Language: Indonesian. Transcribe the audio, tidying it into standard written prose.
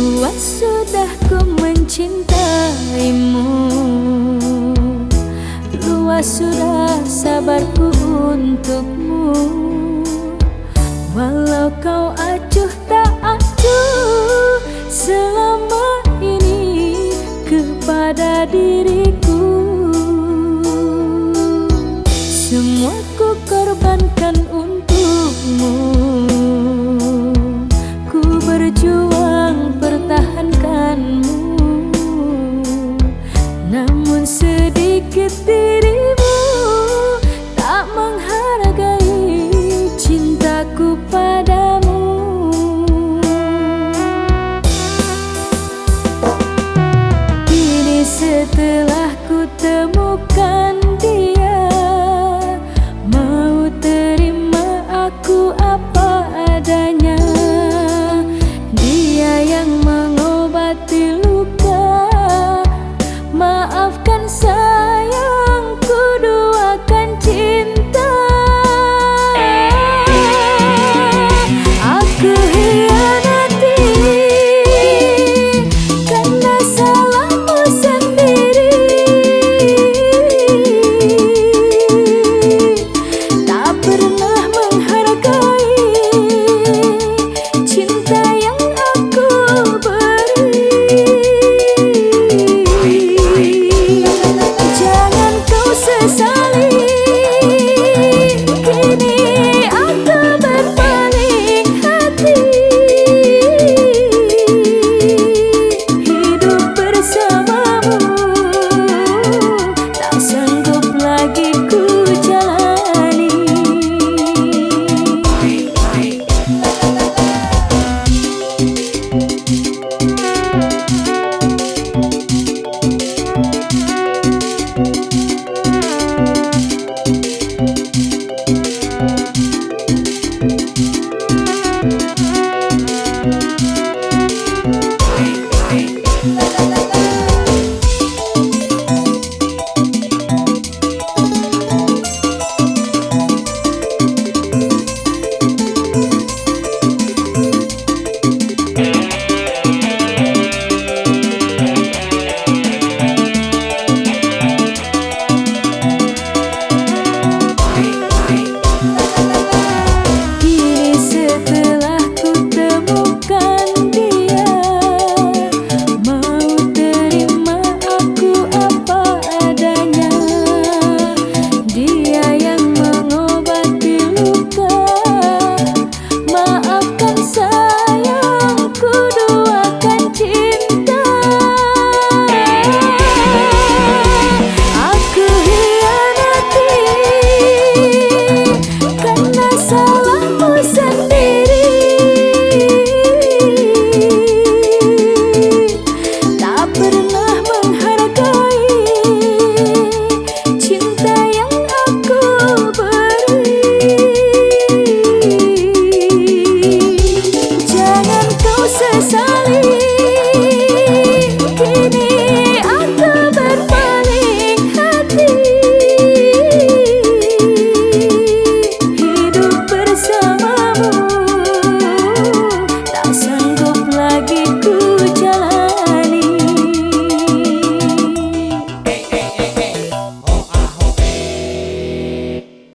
Luas sudah ku mencintaimu, luas sudah sabarku untukmu. Walau kau acuh tak acuh selama ini kepada diriku, semua ku korbankan untukmu. Ku berjuang pertahankanmu, namun sedikit dirimu tak menghargai cintaku padamu. Kini setelah ku temukan dia, mau terima aku apa adanya. Dia yang mengobati